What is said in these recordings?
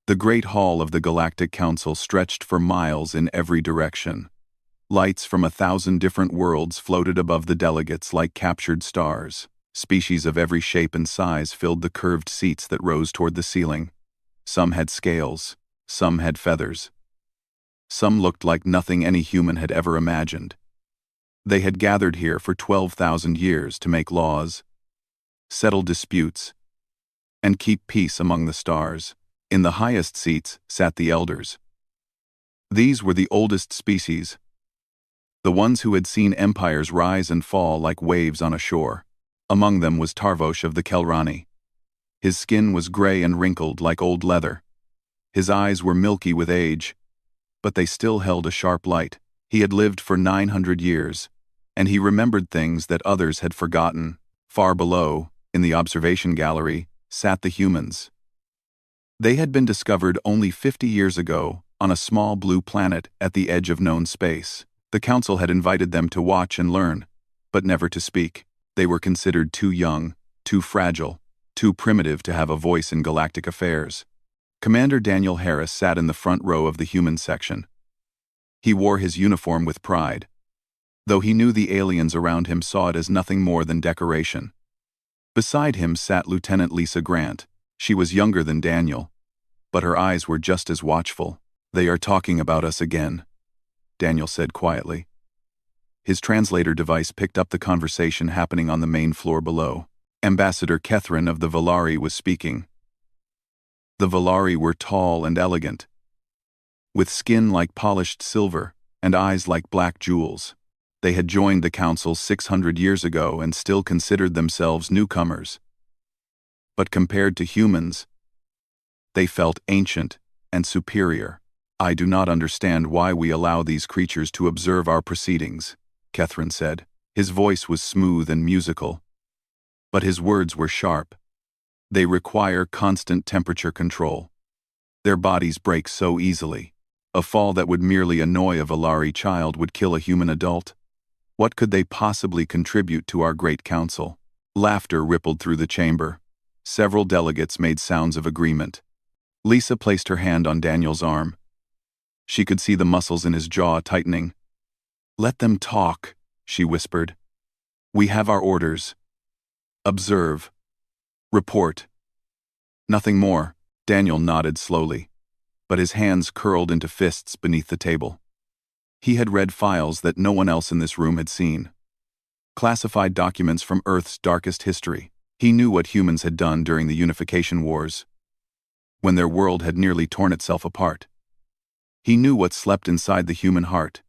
The great hall of the Galactic Council stretched for miles in every direction. Lights from 1,000 different worlds floated above the delegates like captured stars. Species of every shape and size filled the curved seats that rose toward the ceiling. Some had scales, some had feathers. Some looked like nothing any human had ever imagined. They had gathered here for 12,000 years to make laws, settle disputes, and keep peace among the stars. In the highest seats sat the elders. These were the oldest species, the ones who had seen empires rise and fall like waves on a shore. Among them was Tarvosh of the Kelrani. His skin was gray and wrinkled like old leather. His eyes were milky with age, but they still held a sharp light. He had lived for 900 years, and he remembered things that others had forgotten. Far below, in the observation gallery, sat the humans. They had been discovered only 50 years ago on a small blue planet at the edge of known space. The council had invited them to watch and learn, but never to speak. They were considered too young, too fragile, too primitive to have a voice in galactic affairs. Commander Daniel Harris sat in the front row of the human section. He wore his uniform with pride, though he knew the aliens around him saw it as nothing more than decoration. Beside him sat Lieutenant Lisa Grant. She was younger than Daniel, but her eyes were just as watchful. "They are talking about us again," Daniel said quietly. His translator device picked up the conversation happening on the main floor below. Ambassador Kethrin of the Valari was speaking. The Valari were tall and elegant, with skin like polished silver and eyes like black jewels. They had joined the council 600 years ago and still considered themselves newcomers. But compared to humans, they felt ancient and superior. "I do not understand why we allow these creatures to observe our proceedings," Kethrin said. His voice was smooth and musical, but his words were sharp. "They require constant temperature control. Their bodies break so easily. A fall that would merely annoy a Valari child would kill a human adult. What could they possibly contribute to our great council?" Laughter rippled through the chamber. Several delegates made sounds of agreement. Lisa placed her hand on Daniel's arm. She could see the muscles in his jaw tightening. "Let them talk," she whispered. "We have our orders. Observe. Report. Nothing more." Daniel nodded slowly, but his hands curled into fists beneath the table. He had read files that no one else in this room had seen. Classified documents from Earth's darkest history. He knew what humans had done during the Unification Wars, when their world had nearly torn itself apart. He knew what slept inside the human heart,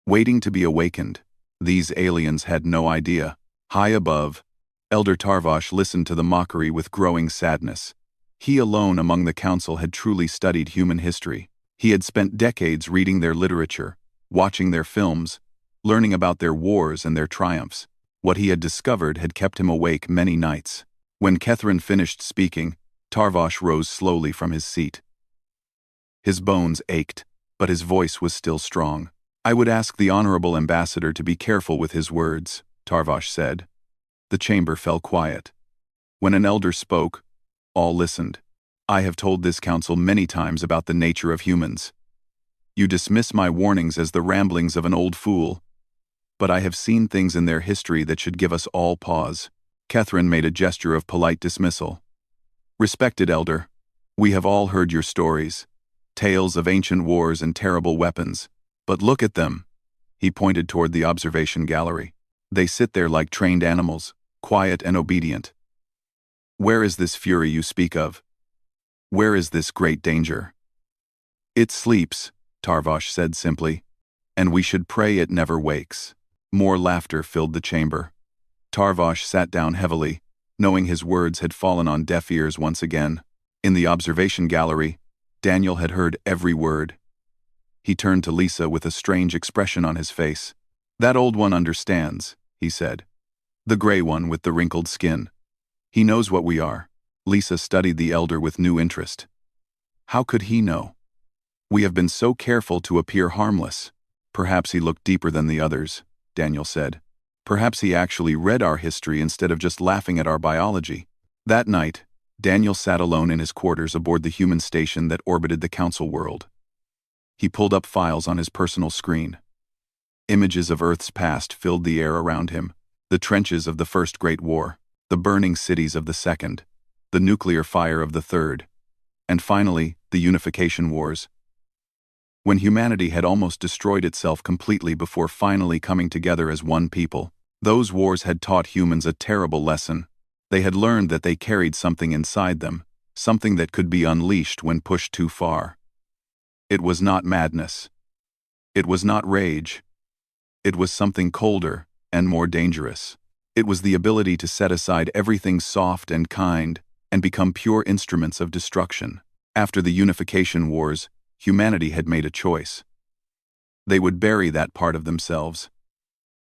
waiting to be awakened. These aliens had no idea. High above, Elder Tarvosh listened to the mockery with growing sadness. He alone among the council had truly studied human history. He had spent decades reading their literature, watching their films, learning about their wars and their triumphs. What he had discovered had kept him awake many nights. When Kethrin finished speaking, Tarvosh rose slowly from his seat. His bones ached, but his voice was still strong. "I would ask the honorable ambassador to be careful with his words," Tarvosh said. The chamber fell quiet. When an elder spoke, all listened. "I have told this council many times about the nature of humans. You dismiss my warnings as the ramblings of an old fool, but I have seen things in their history that should give us all pause." Kethrin made a gesture of polite dismissal. "Respected elder, we have all heard your stories, tales of ancient wars and terrible weapons, but look at them." He pointed toward the observation gallery. "They sit there like trained animals, quiet and obedient. Where is this fury you speak of? Where is this great danger?" "It sleeps," Tarvosh said simply, "and we should pray it never wakes." More laughter filled the chamber. Tarvosh sat down heavily, knowing his words had fallen on deaf ears once again. In the observation gallery, Daniel had heard every word. He turned to Lisa with a strange expression on his face. "That old one understands," he said. "The gray one with the wrinkled skin. He knows what we are." Lisa studied the elder with new interest. How could he know? "We have been so careful to appear harmless." "Perhaps he looked deeper than the others," Daniel said. "Perhaps he actually read our history instead of just laughing at our biology." That night, Daniel sat alone in his quarters aboard the human station that orbited the Council world. He pulled up files on his personal screen. Images of Earth's past filled the air around him: the trenches of the First Great War, the burning cities of the Second, the nuclear fire of the Third, and finally, the Unification Wars. When humanity had almost destroyed itself completely before finally coming together as one people, those wars had taught humans a terrible lesson. They had learned that they carried something inside them, something that could be unleashed when pushed too far. It was not madness. It was not rage. It was something colder and more dangerous. It was the ability to set aside everything soft and kind and become pure instruments of destruction. After the Unification Wars, humanity had made a choice. They would bury that part of themselves.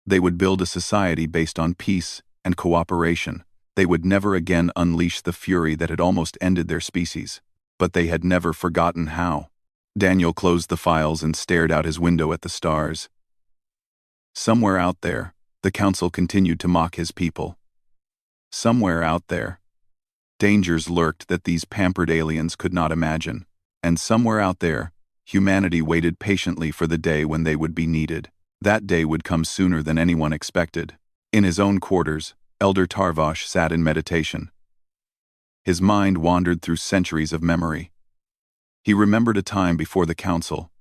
They would build a society based on peace and cooperation. They would never again unleash the fury that had almost ended their species. But they had never forgotten how. Daniel closed the files and stared out his window at the stars. Somewhere out there, the Council continued to mock his people. Somewhere out there, dangers lurked that these pampered aliens could not imagine. And somewhere out there, humanity waited patiently for the day when they would be needed. That day would come sooner than anyone expected. In his own quarters, Elder Tarvash sat in meditation. His mind wandered through centuries of memory. He remembered a time before the Council,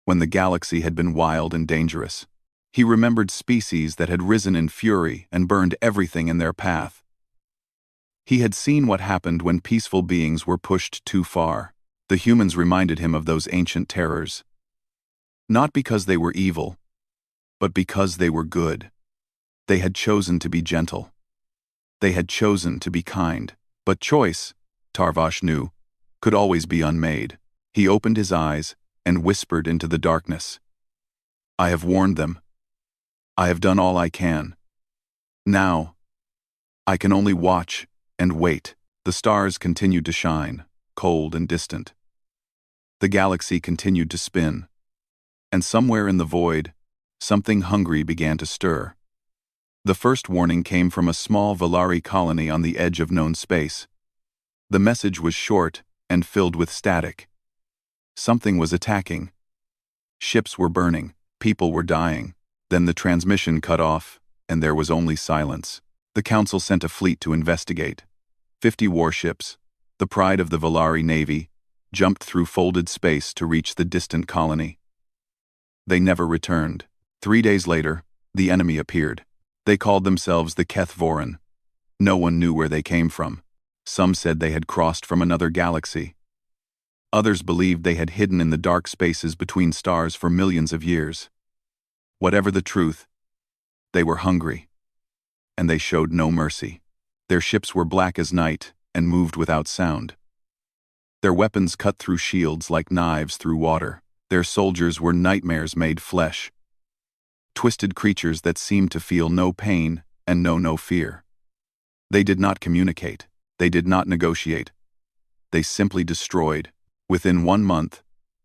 when the galaxy had been wild and dangerous. He remembered species that had risen in fury and burned everything in their path. He had seen what happened when peaceful beings were pushed too far. The humans reminded him of those ancient terrors. Not because they were evil, but because they were good. They had chosen to be gentle. They had chosen to be kind. But choice, Tarvash knew, could always be unmade. He opened his eyes and whispered into the darkness. I have warned them. I have done all I can. Now, I can only watch and wait. The stars continued to shine, cold and distant. The galaxy continued to spin. And somewhere in the void, something hungry began to stir. The first warning came from a small Valari colony on the edge of known space. The message was short and filled with static. Something was attacking. Ships were burning, people were dying. Then the transmission cut off, and there was only silence. The Council sent a fleet to investigate. 50 warships, the pride of the Valari Navy, jumped through folded space to reach the distant colony. They never returned. 3 days later, the enemy appeared. They called themselves the Kethvoran. No one knew where they came from. Some said they had crossed from another galaxy. Others believed they had hidden in the dark spaces between stars for millions of years. Whatever the truth, they were hungry, and they showed no mercy. Their ships were black as night and moved without sound. Their weapons cut through shields like knives through water. Their soldiers were nightmares made flesh. Twisted creatures that seemed to feel no pain and know no fear. They did not communicate. They did not negotiate. They simply destroyed. Within 1 month,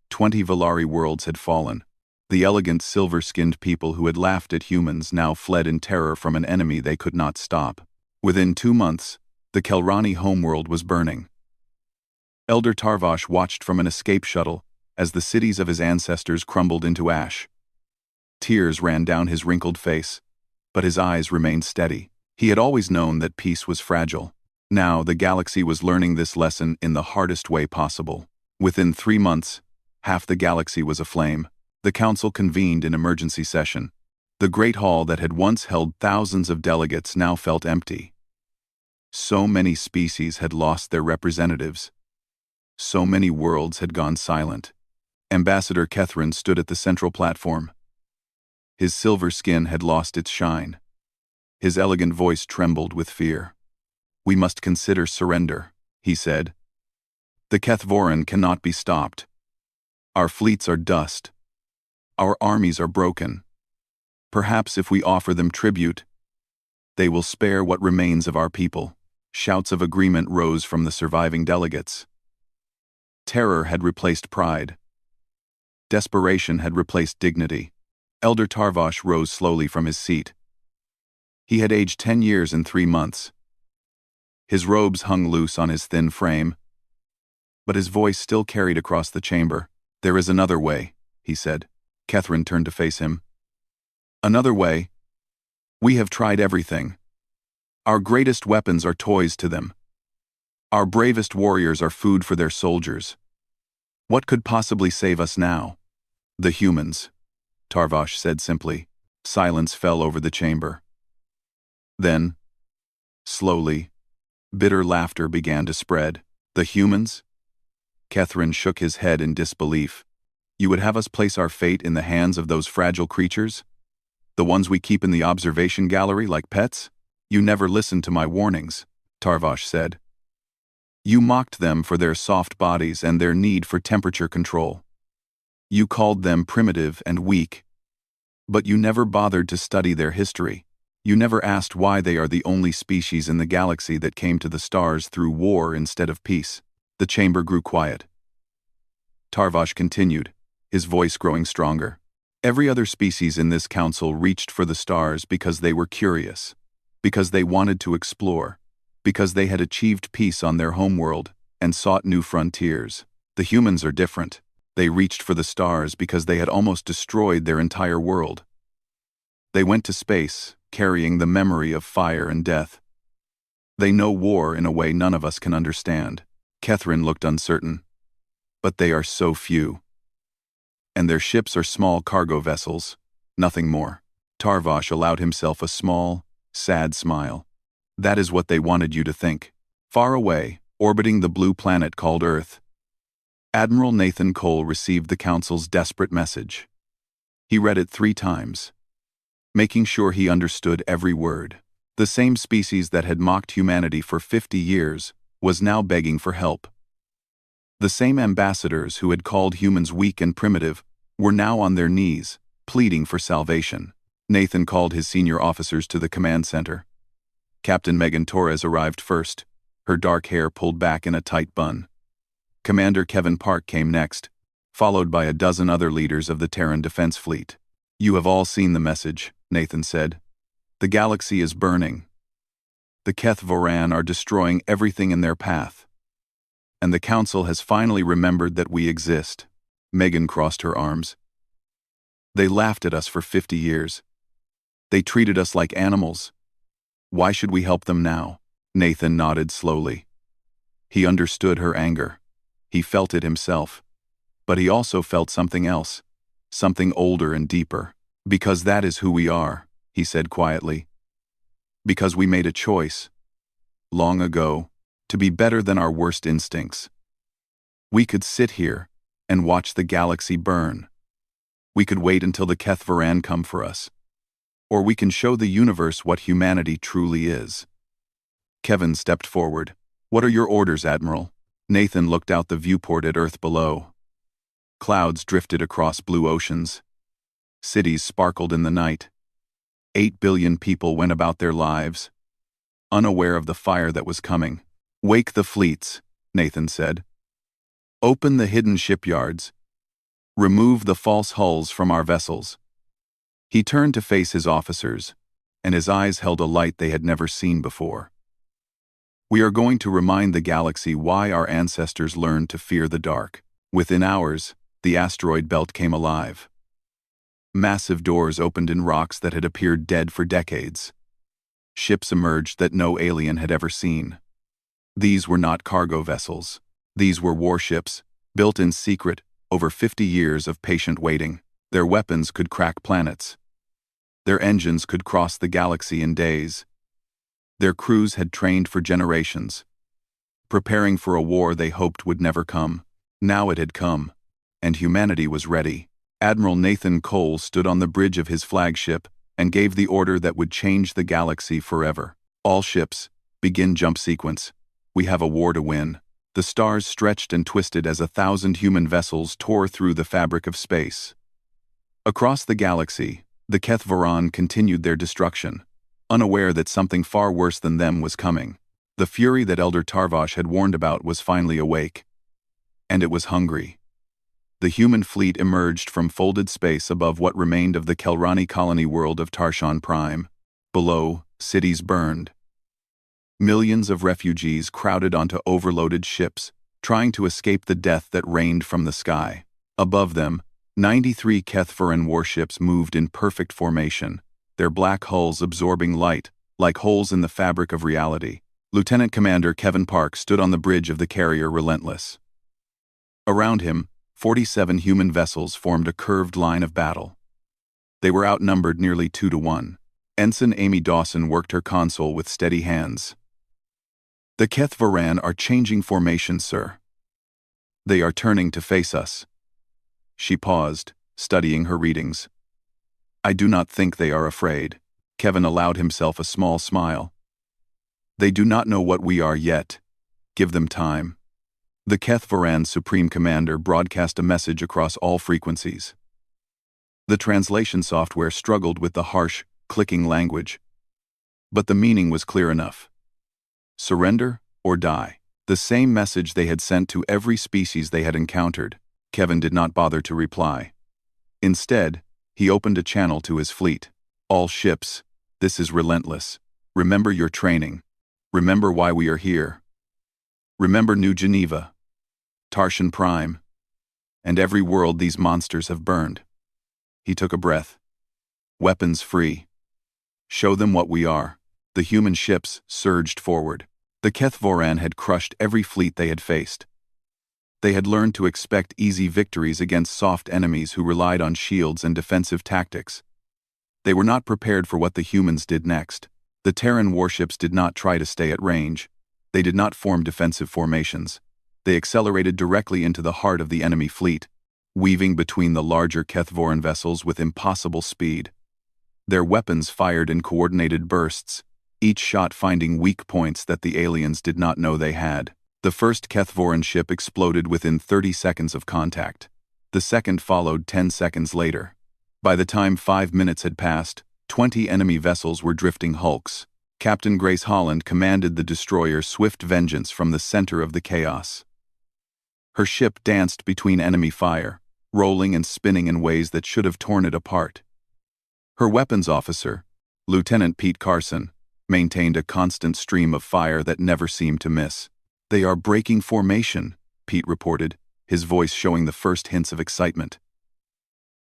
20 Valari worlds had fallen. The elegant silver-skinned people who had laughed at humans now fled in terror from an enemy they could not stop. Within 2 months, the Kelrani homeworld was burning. Elder Tarvash watched from an escape shuttle as the cities of his ancestors crumbled into ash. Tears ran down his wrinkled face, but his eyes remained steady. He had always known that peace was fragile. Now the galaxy was learning this lesson in the hardest way possible. Within 3 months, half the galaxy was aflame. The Council convened in emergency session. The great hall that had once held thousands of delegates now felt empty. So many species had lost their representatives. So many worlds had gone silent. Ambassador Kethrin stood at the central platform. His silver skin had lost its shine. His elegant voice trembled with fear. We must consider surrender, he said. The Kethvoran cannot be stopped. Our fleets are dust. Our armies are broken. Perhaps if we offer them tribute, they will spare what remains of our people. Shouts of agreement rose from the surviving delegates. Terror had replaced pride. Desperation had replaced dignity. Elder Tarvash rose slowly from his seat. He had aged 10 years in 3 months. His robes hung loose on his thin frame, but his voice still carried across the chamber. "There is another way," he said. Catherine turned to face him. "Another way? We have tried everything. Our greatest weapons are toys to them. Our bravest warriors are food for their soldiers. What could possibly save us now?" "The humans," Tarvash said simply. Silence fell over the chamber. Then, slowly, bitter laughter began to spread. "The humans?" Catherine shook his head in disbelief. "You would have us place our fate in the hands of those fragile creatures? The ones we keep in the observation gallery like pets? You never listened to my warnings," Tarvash said. "You mocked them for their soft bodies and their need for temperature control. You called them primitive and weak. But you never bothered to study their history. You never asked why they are the only species in the galaxy that came to the stars through war instead of peace." The chamber grew quiet. Tarvash continued, his voice growing stronger. "Every other species in this council reached for the stars because they were curious, because they wanted to explore, because they had achieved peace on their homeworld and sought new frontiers. The humans are different. They reached for the stars because they had almost destroyed their entire world. They went to space, carrying the memory of fire and death. They know war in a way none of us can understand." Catherine looked uncertain. "But they are so few. And their ships are small cargo vessels, nothing more." Tarvash allowed himself a small, sad smile. "That is what they wanted you to think. Far away, orbiting the blue planet called Earth, Admiral Nathan Cole received the Council's desperate message. He read it 3 times, making sure he understood every word. The same species that had mocked humanity for 50 years was now begging for help. The same ambassadors who had called humans weak and primitive were now on their knees, pleading for salvation. Nathan called his senior officers to the command center. Captain Megan Torres arrived first, her dark hair pulled back in a tight bun. Commander Kevin Park came next, followed by a dozen other leaders of the Terran Defense Fleet. "You have all seen the message," Nathan said. "The galaxy is burning. The Keth Voran are destroying everything in their path. And the Council has finally remembered that we exist." Megan crossed her arms. "They laughed at us for 50 years. They treated us like animals. Why should we help them now?" Nathan nodded slowly. He understood her anger. He felt it himself. But he also felt something else, something older and deeper. "Because that is who we are," he said quietly. "Because we made a choice, long ago, to be better than our worst instincts. We could sit here and watch the galaxy burn. We could wait until the Keth Voran come for us. Or we can show the universe what humanity truly is." Kevin stepped forward. "What are your orders, Admiral?" Nathan looked out the viewport at Earth below. Clouds drifted across blue oceans. Cities sparkled in the night. 8 billion people went about their lives, unaware of the fire that was coming. "Wake the fleets," Nathan said. "Open the hidden shipyards. Remove the false hulls from our vessels." He turned to face his officers, and his eyes held a light they had never seen before. "We are going to remind the galaxy why our ancestors learned to fear the dark." Within hours, the asteroid belt came alive. Massive doors opened in rocks that had appeared dead for decades. Ships emerged that no alien had ever seen. These were not cargo vessels. These were warships, built in secret over 50 years of patient waiting. Their weapons could crack planets. Their engines could cross the galaxy in days. Their crews had trained for generations, preparing for a war they hoped would never come. Now it had come, and humanity was ready. Admiral Nathan Cole stood on the bridge of his flagship and gave the order that would change the galaxy forever. "All ships, begin jump sequence. We have a war to win." The stars stretched and twisted as 1,000 human vessels tore through the fabric of space. Across the galaxy, the Keth Voran continued their destruction, unaware that something far worse than them was coming. The fury that Elder Tarvash had warned about was finally awake. And it was hungry. The human fleet emerged from folded space above what remained of the Kelrani colony world of Tarshan Prime. Below, cities burned. Millions of refugees crowded onto overloaded ships, trying to escape the death that rained from the sky. Above them, 93 Kethvaran warships moved in perfect formation, their black hulls absorbing light, like holes in the fabric of reality. Lieutenant Commander Kevin Park stood on the bridge of the carrier Relentless. Around him, 47 human vessels formed a curved line of battle. They were outnumbered nearly 2-1. Ensign Amy Dawson worked her console with steady hands. "The Kethvaran are changing formation, sir. They are turning to face us." She paused, studying her readings. "I do not think they are afraid." Kevin allowed himself a small smile. "They do not know what we are yet. Give them time." The Kethvaran's Supreme Commander broadcast a message across all frequencies. The translation software struggled with the harsh, clicking language. But the meaning was clear enough. Surrender or die. The same message they had sent to every species they had encountered. Kevin did not bother to reply. Instead, he opened a channel to his fleet. "All ships, this is Relentless. Remember your training. Remember why we are here. Remember New Geneva, Tarshan Prime, and every world these monsters have burned." He took a breath. "Weapons free. Show them what we are." The human ships surged forward. The Kethvaran had crushed every fleet they had faced. They had learned to expect easy victories against soft enemies who relied on shields and defensive tactics. They were not prepared for what the humans did next. The Terran warships did not try to stay at range. They did not form defensive formations. They accelerated directly into the heart of the enemy fleet, weaving between the larger Kethvaran vessels with impossible speed. Their weapons fired in coordinated bursts, each shot finding weak points that the aliens did not know they had. The first Kethvaran ship exploded within 30 seconds of contact. The second followed 10 seconds later. By the time 5 minutes had passed, 20 enemy vessels were drifting hulks. Captain Grace Holland commanded the destroyer Swift Vengeance from the center of the chaos. Her ship danced between enemy fire, rolling and spinning in ways that should have torn it apart. Her weapons officer, Lieutenant Pete Carson, maintained a constant stream of fire that never seemed to miss. "They are breaking formation," Pete reported, his voice showing the first hints of excitement.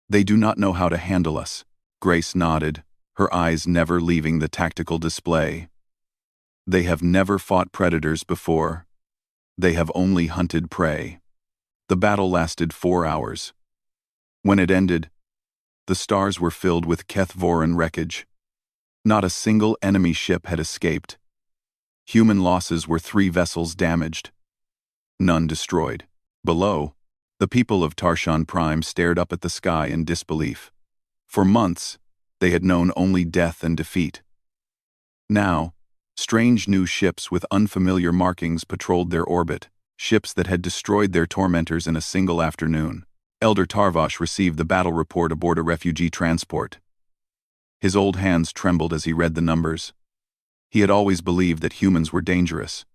"They do not know how to handle us." Grace nodded, her eyes never leaving the tactical display. "They have never fought predators before. They have only hunted prey." The battle lasted 4 hours. When it ended, the stars were filled with Kethvaran wreckage. Not a single enemy ship had escaped. Human losses were 3 vessels damaged. None destroyed. Below, the people of Tarshan Prime stared up at the sky in disbelief. For months, they had known only death and defeat. Now, strange new ships with unfamiliar markings patrolled their orbit, ships that had destroyed their tormentors in a single afternoon. Elder Tarvash received the battle report aboard a refugee transport. His old hands trembled as he read the numbers. He had always believed that humans were dangerous.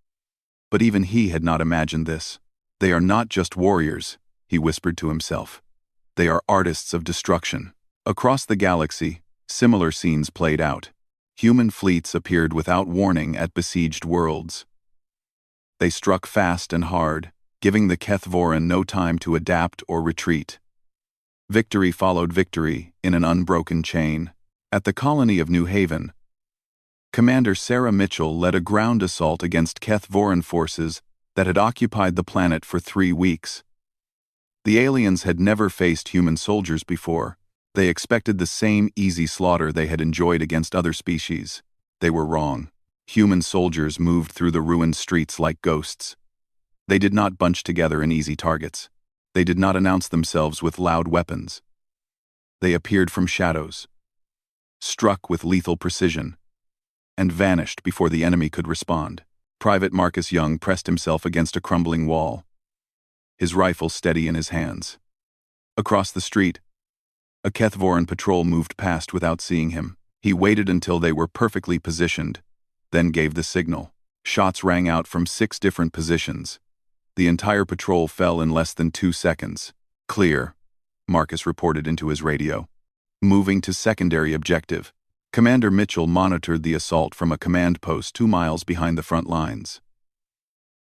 But even he had not imagined this. "They are not just warriors," he whispered to himself. "They are artists of destruction." Across the galaxy, similar scenes played out. Human fleets appeared without warning at besieged worlds. They struck fast and hard, giving the Kethvaran no time to adapt or retreat. Victory followed victory in an unbroken chain. At the colony of New Haven, Commander Sarah Mitchell led a ground assault against Kethvaran forces that had occupied the planet for 3 weeks. The aliens had never faced human soldiers before. They expected the same easy slaughter they had enjoyed against other species. They were wrong. Human soldiers moved through the ruined streets like ghosts. They did not bunch together in easy targets. They did not announce themselves with loud weapons. They appeared from shadows, struck with lethal precision, and vanished before the enemy could respond. Private Marcus Young pressed himself against a crumbling wall, his rifle steady in his hands. Across the street, a Kethvaran patrol moved past without seeing him. He waited until they were perfectly positioned, then gave the signal. Shots rang out from 6 different positions. The entire patrol fell in less than 2 seconds. "Clear," Marcus reported into his radio. "Moving to secondary objective." Commander Mitchell monitored the assault from a command post 2 miles behind the front lines.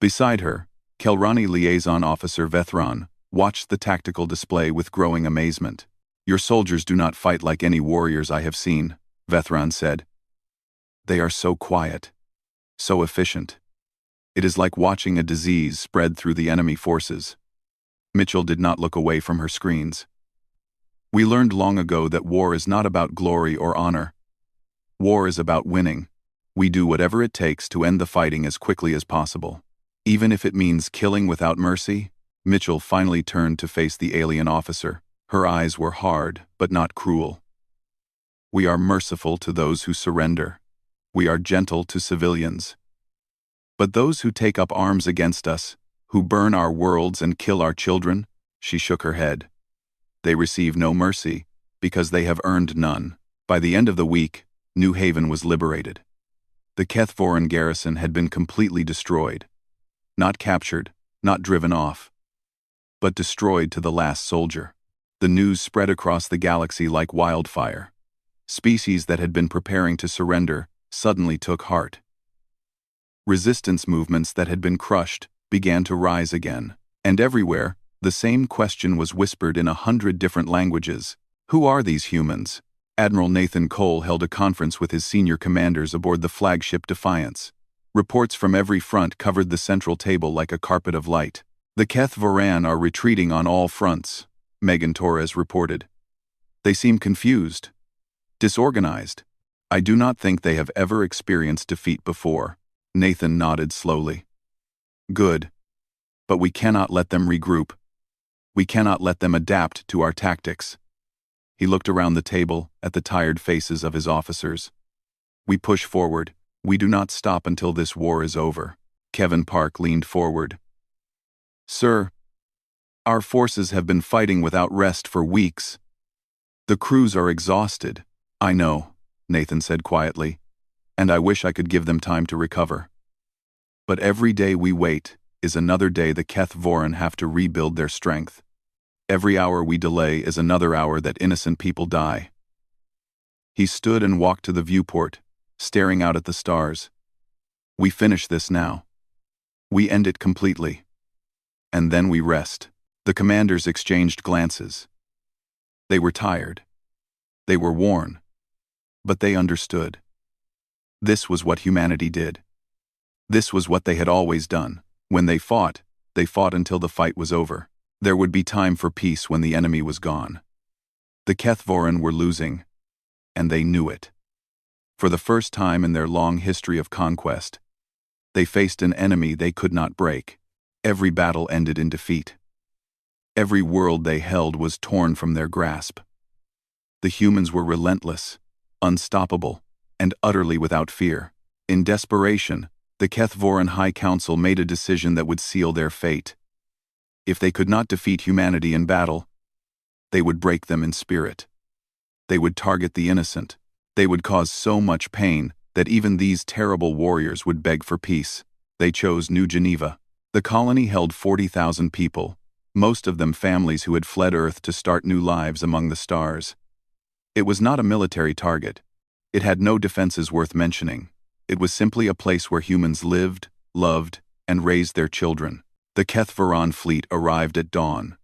Beside her, Kelrani Liaison Officer Vethran watched the tactical display with growing amazement. "Your soldiers do not fight like any warriors I have seen," Vethran said. "They are so quiet, so efficient. It is like watching a disease spread through the enemy forces." Mitchell did not look away from her screens. "We learned long ago that war is not about glory or honor. War is about winning. We do whatever it takes to end the fighting as quickly as possible. Even if it means killing without mercy." Mitchell finally turned to face the alien officer. Her eyes were hard, but not cruel. "We are merciful to those who surrender. We are gentle to civilians. But those who take up arms against us, who burn our worlds and kill our children," she shook her head. "They receive no mercy, because they have earned none." By the end of the week, New Haven was liberated. The Kethvoran garrison had been completely destroyed. Not captured, not driven off, but destroyed to the last soldier. The news spread across the galaxy like wildfire. Species that had been preparing to surrender suddenly took heart. Resistance movements that had been crushed began to rise again. And everywhere, the same question was whispered in 100 different languages. Who are these humans? Admiral Nathan Cole held a conference with his senior commanders aboard the flagship Defiance. Reports from every front covered the central table like a carpet of light. "The Kethvoran are retreating on all fronts," Megan Torres reported. "They seem confused, disorganized. I do not think they have ever experienced defeat before." Nathan nodded slowly. "Good. But we cannot let them regroup. We cannot let them adapt to our tactics." He looked around the table at the tired faces of his officers. "We push forward. We do not stop until this war is over." Kevin Park leaned forward. "Sir, our forces have been fighting without rest for weeks. The crews are exhausted." "I know," Nathan said quietly, "and I wish I could give them time to recover. But every day we wait is another day the Kethvoran have to rebuild their strength. Every hour we delay is another hour that innocent people die." He stood and walked to the viewport, staring out at the stars. "We finish this now. We end it completely. And then we rest." The commanders exchanged glances. They were tired. They were worn. But they understood. This was what humanity did. This was what they had always done. When they fought until the fight was over. There would be time for peace when the enemy was gone. The Kethvoran were losing, and they knew it. For the first time in their long history of conquest, they faced an enemy they could not break. Every battle ended in defeat. Every world they held was torn from their grasp. The humans were relentless, unstoppable, and utterly without fear. In desperation, the Kethvoran High Council made a decision that would seal their fate. If they could not defeat humanity in battle, they would break them in spirit. They would target the innocent. They would cause so much pain that even these terrible warriors would beg for peace. They chose New Geneva. The colony held 40,000 people, most of them families who had fled Earth to start new lives among the stars. It was not a military target. It had no defenses worth mentioning. It was simply a place where humans lived, loved, and raised their children. The Kethvoran fleet arrived at dawn.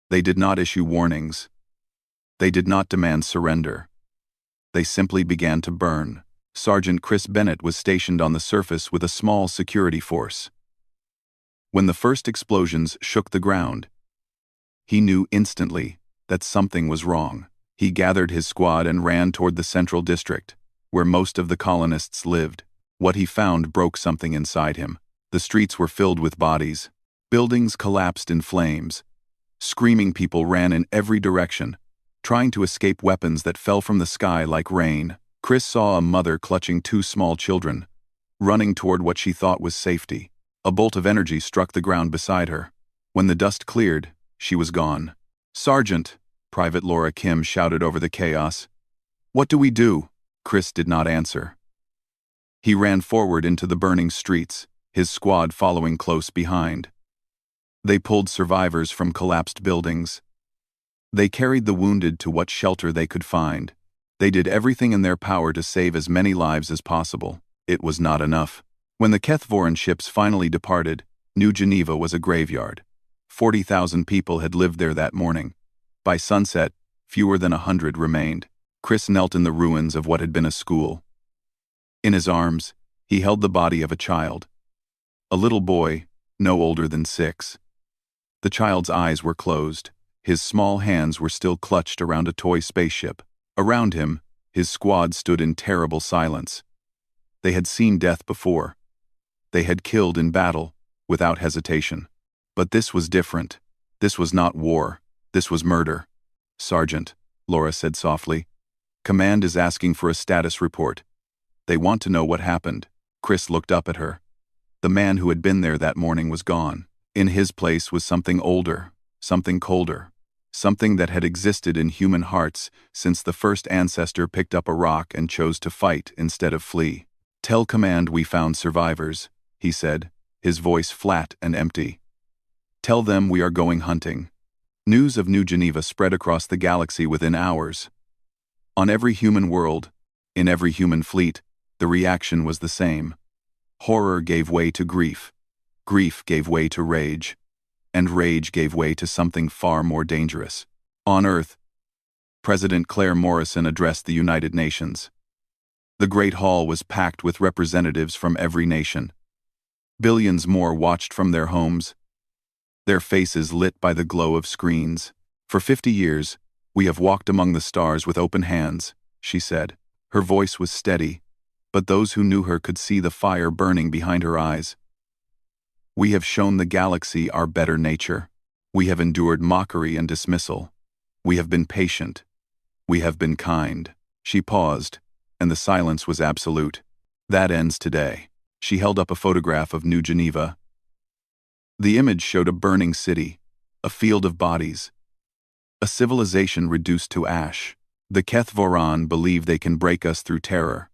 They did not issue warnings. They did not demand surrender. They simply began to burn. Sergeant Chris Bennett was stationed on the surface with a small security force. When the first explosions shook the ground, he knew instantly that something was wrong. He gathered his squad and ran toward the central district, where most of the colonists lived. What he found broke something inside him. The streets were filled with bodies. Buildings collapsed in flames. Screaming people ran in every direction, trying to escape weapons that fell from the sky like rain. Chris saw a mother clutching 2 small children, running toward what she thought was safety. A bolt of energy struck the ground beside her. When the dust cleared, she was gone. "Sergeant," Private Laura Kim shouted over the chaos. "What do we do?" Chris did not answer. He ran forward into the burning streets, his squad following close behind. They pulled survivors from collapsed buildings. They carried the wounded to what shelter they could find. They did everything in their power to save as many lives as possible. It was not enough. When the Kethvoran ships finally departed, New Geneva was a graveyard. 40,000 people had lived there that morning. By sunset, fewer than 100 remained. Chris knelt in the ruins of what had been a school. In his arms, he held the body of a child. A little boy, no older than 6. The child's eyes were closed. His small hands were still clutched around a toy spaceship. Around him, his squad stood in terrible silence. They had seen death before. They had killed in battle, without hesitation. But this was different. This was not war. This was murder. "Sergeant," Laura said softly. "Command is asking for a status report. They want to know what happened." Chris looked up at her. The man who had been there that morning was gone. In his place was something older, something colder, something that had existed in human hearts since the first ancestor picked up a rock and chose to fight instead of flee. "Tell Command we found survivors," he said, his voice flat and empty. "Tell them we are going hunting." News of New Geneva spread across the galaxy within hours. On every human world, in every human fleet, the reaction was the same. Horror gave way to grief. Grief gave way to rage. And rage gave way to something far more dangerous. On Earth, President Claire Morrison addressed the United Nations. The Great Hall was packed with representatives from every nation. Billions more watched from their homes, their faces lit by the glow of screens. "For 50 years, we have walked among the stars with open hands," she said. Her voice was steady, but those who knew her could see the fire burning behind her eyes. "We have shown the galaxy our better nature. We have endured mockery and dismissal. We have been patient. We have been kind." She paused, and the silence was absolute. "That ends today." She held up a photograph of New Geneva. The image showed a burning city, a field of bodies, a civilization reduced to ash. The Kethvoran believe they can break us through terror.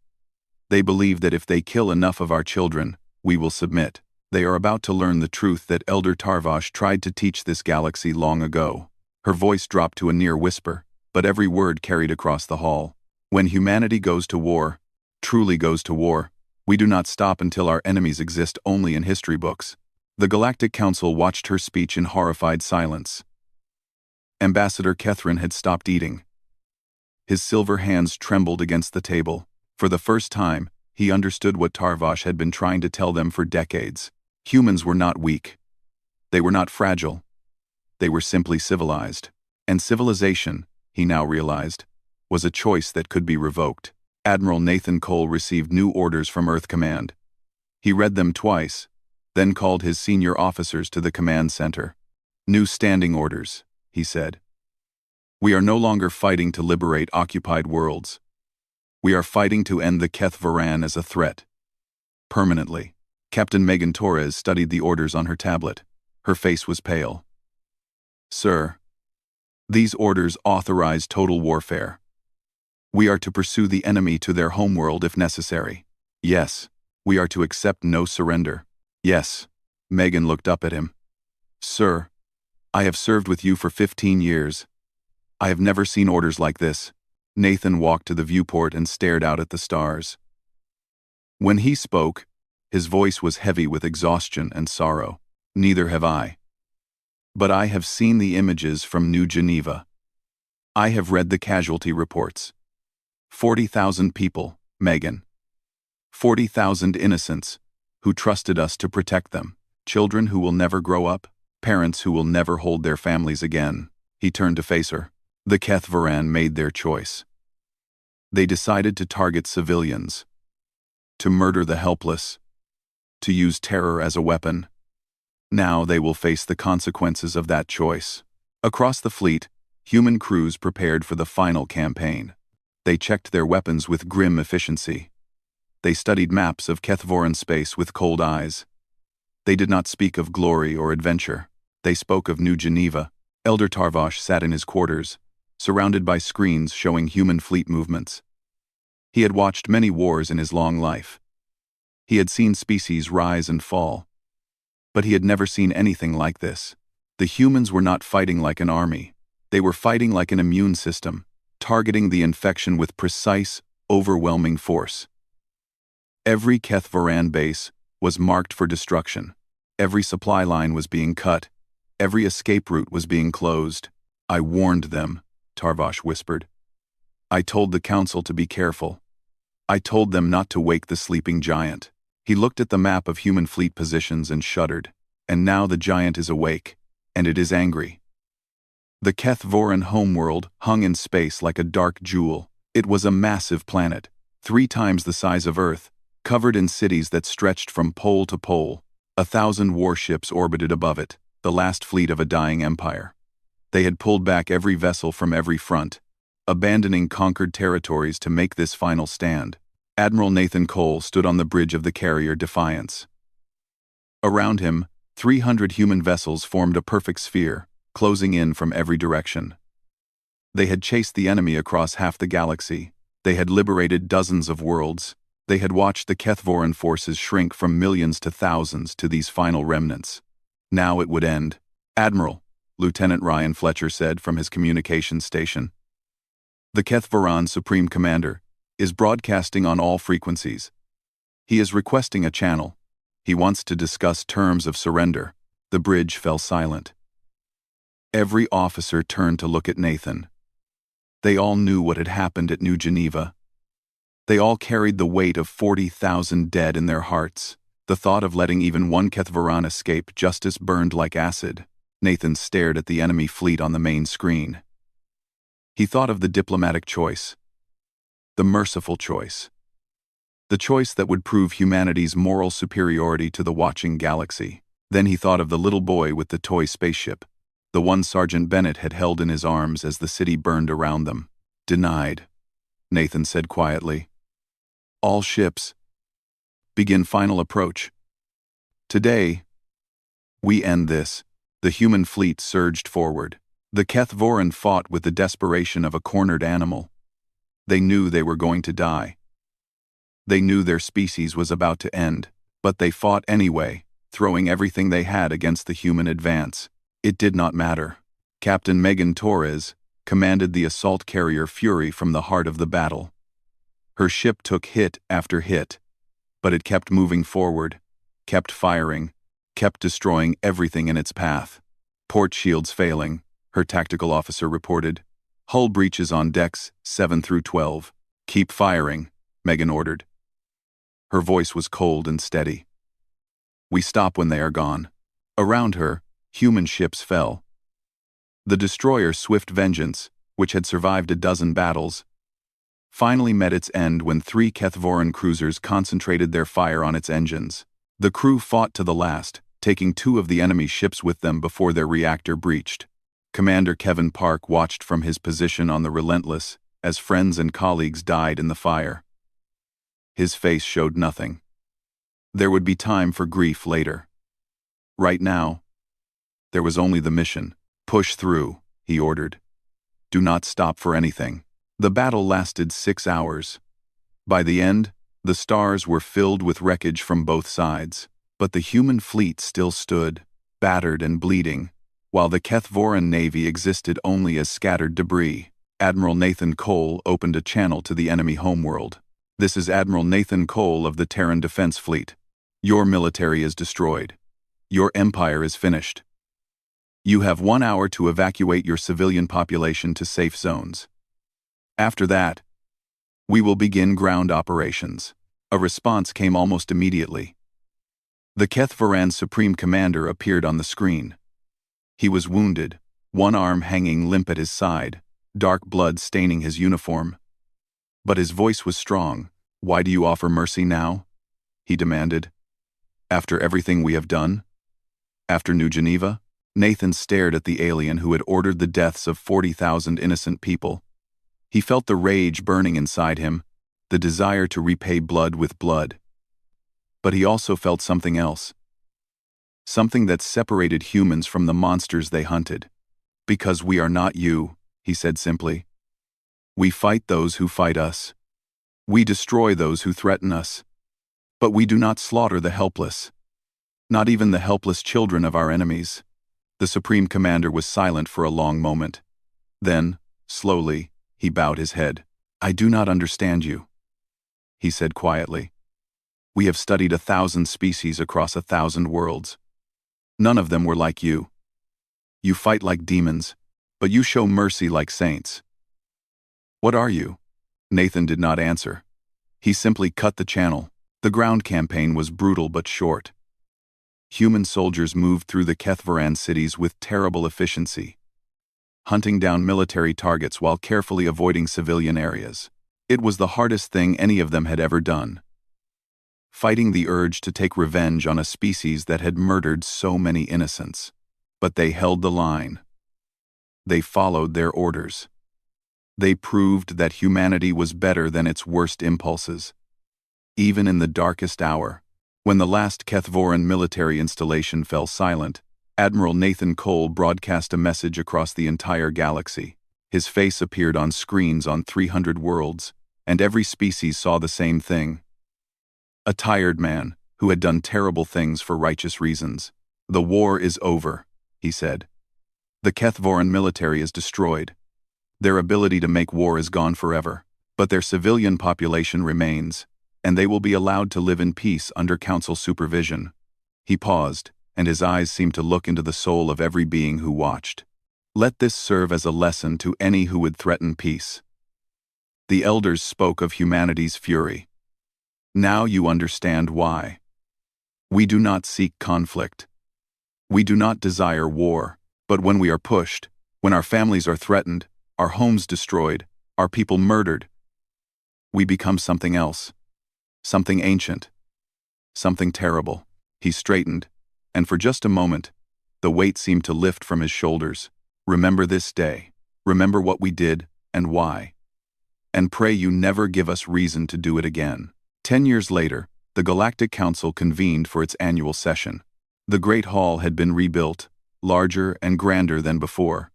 They believe that if they kill enough of our children, we will submit. They are about to learn the truth that Elder Tarvash tried to teach this galaxy long ago. Her voice dropped to a near whisper, but every word carried across the hall. "When humanity goes to war, truly goes to war, we do not stop until our enemies exist only in history books." The Galactic Council watched her speech in horrified silence. Ambassador Kethrin had stopped eating. His silver hands trembled against the table. For the first time, he understood what Tarvash had been trying to tell them for decades. Humans were not weak. They were not fragile. They were simply civilized. And civilization, he now realized, was a choice that could be revoked. Admiral Nathan Cole received new orders from Earth Command. He read them twice, then called his senior officers to the command center. "New standing orders," he said. "We are no longer fighting to liberate occupied worlds. We are fighting to end the Kethvoran as a threat. Permanently." Captain Megan Torres studied the orders on her tablet. Her face was pale. "Sir, these orders authorize total warfare. We are to pursue the enemy to their homeworld if necessary. Yes, we are to accept no surrender." "Yes." Megan looked up at him. "Sir, I have served with you for 15 years. I have never seen orders like this." Nathan walked to the viewport and stared out at the stars. When he spoke, his voice was heavy with exhaustion and sorrow. "Neither have I. But I have seen the images from New Geneva. I have read the casualty reports. 40,000 people, Megan. 40,000 innocents who trusted us to protect them. Children who will never grow up, parents who will never hold their families again." He turned to face her. "The Kethvoran made their choice. They decided to target civilians, to murder the helpless, to use terror as a weapon. Now they will face the consequences of that choice." Across the fleet, human crews prepared for the final campaign. They checked their weapons with grim efficiency. They studied maps of Kethvoran space with cold eyes. They did not speak of glory or adventure. They spoke of New Geneva. Elder Tarvash sat in his quarters, surrounded by screens showing human fleet movements. He had watched many wars in his long life. He had seen species rise and fall. But he had never seen anything like this. The humans were not fighting like an army. They were fighting like an immune system, targeting the infection with precise, overwhelming force. Every Kethvaran base was marked for destruction. Every supply line was being cut. Every escape route was being closed. "I warned them," Tarvash whispered. "I told the council to be careful. I told them not to wake the sleeping giant." He looked at the map of human fleet positions and shuddered. And now the giant is awake, and it is angry. The Kethvaran homeworld hung in space like a dark jewel. It was a massive planet, 3 times the size of Earth, covered in cities that stretched from pole to pole. 1,000 warships orbited above it, the last fleet of a dying empire. They had pulled back every vessel from every front, abandoning conquered territories to make this final stand. Admiral Nathan Cole stood on the bridge of the carrier Defiance. Around him, 300 human vessels formed a perfect sphere, closing in from every direction. They had chased the enemy across half the galaxy. They had liberated dozens of worlds. They had watched the Kethvaran forces shrink from millions to thousands to these final remnants. Now it would end. "Admiral," Lieutenant Ryan Fletcher said from his communications station. "The Kethvaran Supreme Commander is broadcasting on all frequencies. He is requesting a channel. He wants to discuss terms of surrender." The bridge fell silent. Every officer turned to look at Nathan. They all knew what had happened at New Geneva. They all carried the weight of 40,000 dead in their hearts. The thought of letting even one Kethvaran escape justice burned like acid. Nathan stared at the enemy fleet on the main screen. He thought of the diplomatic choice. The merciful choice. The choice that would prove humanity's moral superiority to the watching galaxy. Then he thought of the little boy with the toy spaceship, the one Sergeant Bennett had held in his arms as the city burned around them. "Denied," Nathan said quietly. "All ships. Begin final approach. Today, we end this." The human fleet surged forward. The Kethvaran fought with the desperation of a cornered animal. They knew they were going to die. They knew their species was about to end, but they fought anyway, throwing everything they had against the human advance. It did not matter. Captain Megan Torres commanded the assault carrier Fury from the heart of the battle. Her ship took hit after hit, but it kept moving forward, kept firing, kept destroying everything in its path. "Port shields failing," her tactical officer reported. "Hull breaches on decks 7 through 12. "Keep firing," Megan ordered. Her voice was cold and steady. "We stop when they are gone." Around her, human ships fell. The destroyer Swift Vengeance, which had survived a dozen battles, finally met its end when 3 Kethvaran cruisers concentrated their fire on its engines. The crew fought to the last, taking 2 of the enemy ships with them before their reactor breached. Commander Kevin Park watched from his position on the Relentless as friends and colleagues died in the fire. His face showed nothing. There would be time for grief later. Right now, there was only the mission. "Push through," he ordered. "Do not stop for anything." The battle lasted 6 hours. By the end, the stars were filled with wreckage from both sides, but the human fleet still stood, battered and bleeding, while the Kethvaran navy existed only as scattered debris. Admiral Nathan Cole opened a channel to the enemy homeworld. "This is Admiral Nathan Cole of the Terran Defense Fleet. Your military is destroyed. Your empire is finished. You have 1 hour to evacuate your civilian population to safe zones. After that, we will begin ground operations." A response came almost immediately. The Kethvaran Supreme Commander appeared on the screen. He was wounded, one arm hanging limp at his side, dark blood staining his uniform. But his voice was strong. "Why do you offer mercy now?" he demanded. "After everything we have done? After New Geneva?" Nathan stared at the alien who had ordered the deaths of 40,000 innocent people. He felt the rage burning inside him, the desire to repay blood with blood. But he also felt something else. Something that separated humans from the monsters they hunted. "Because we are not you," he said simply. "We fight those who fight us. We destroy those who threaten us. But we do not slaughter the helpless. Not even the helpless children of our enemies." The Supreme Commander was silent for a long moment. Then, slowly, He bowed his head. "I do not understand you," he said quietly. "We have studied 1,000 species across 1,000 worlds. None of them were like you. You fight like demons, but you show mercy like saints. What are you?" Nathan did not answer. He simply cut the channel. The ground campaign was brutal but short. Human soldiers moved through the Kethvaran cities with terrible efficiency, hunting down military targets while carefully avoiding civilian areas. It was the hardest thing any of them had ever done, fighting the urge to take revenge on a species that had murdered so many innocents. But they held the line. They followed their orders. They proved that humanity was better than its worst impulses. Even in the darkest hour, when the last Kethvoran military installation fell silent, Admiral Nathan Cole broadcast a message across the entire galaxy. His face appeared on screens on 300 worlds, and every species saw the same thing. A tired man, who had done terrible things for righteous reasons. "The war is over," he said. "The Kethvoran military is destroyed. Their ability to make war is gone forever, but their civilian population remains, and they will be allowed to live in peace under Council supervision." He paused, and his eyes seemed to look into the soul of every being who watched. "Let this serve as a lesson to any who would threaten peace." The elders spoke of humanity's fury. "Now you understand why. We do not seek conflict. We do not desire war, but when we are pushed, when our families are threatened, our homes destroyed, our people murdered, we become something else. Something ancient. Something terrible." He straightened, and for just a moment, the weight seemed to lift from his shoulders. "Remember this day. Remember what we did and why. And pray you never give us reason to do it again." 10 years later, the Galactic Council convened for its annual session. The Great Hall had been rebuilt, larger and grander than before.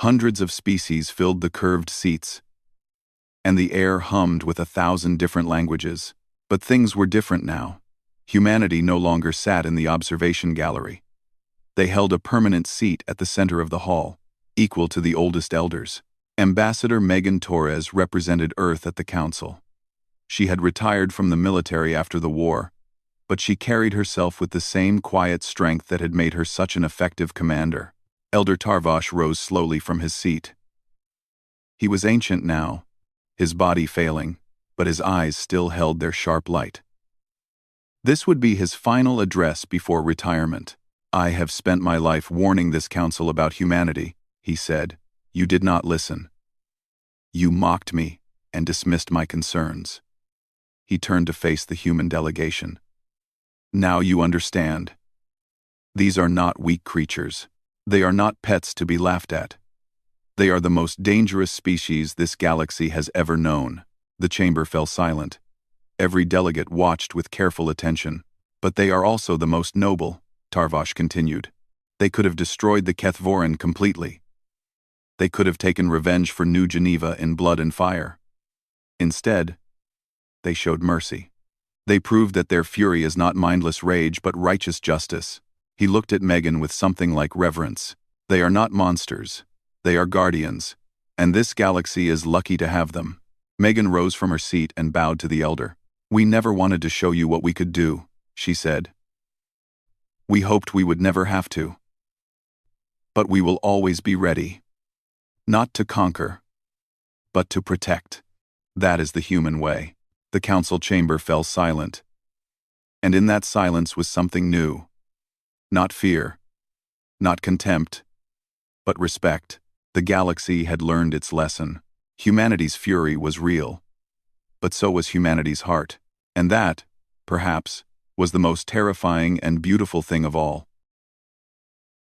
Hundreds of species filled the curved seats, and the air hummed with 1,000 different languages. But things were different now. Humanity no longer sat in the observation gallery. They held a permanent seat at the center of the hall, equal to the oldest elders. Ambassador Megan Torres represented Earth at the council. She had retired from the military after the war, but she carried herself with the same quiet strength that had made her such an effective commander. Elder Tarvash rose slowly from his seat. He was ancient now, his body failing, but his eyes still held their sharp light. This would be his final address before retirement. "I have spent my life warning this council about humanity," he said. "You did not listen. You mocked me and dismissed my concerns." He turned to face the human delegation. "Now you understand. These are not weak creatures. They are not pets to be laughed at. They are the most dangerous species this galaxy has ever known." The chamber fell silent. Every delegate watched with careful attention. "But they are also the most noble," Tarvash continued. "They could have destroyed the Kethvoran completely. They could have taken revenge for New Geneva in blood and fire. Instead, they showed mercy. They proved that their fury is not mindless rage but righteous justice." He looked at Megan with something like reverence. "They are not monsters. They are guardians, and this galaxy is lucky to have them." Megan rose from her seat and bowed to the elder. "We never wanted to show you what we could do," she said. "We hoped we would never have to. But we will always be ready. Not to conquer, but to protect. That is the human way." The council chamber fell silent. And in that silence was something new. Not fear, not contempt, but respect. The galaxy had learned its lesson. Humanity's fury was real, but so was humanity's heart. And that, perhaps, was the most terrifying and beautiful thing of all.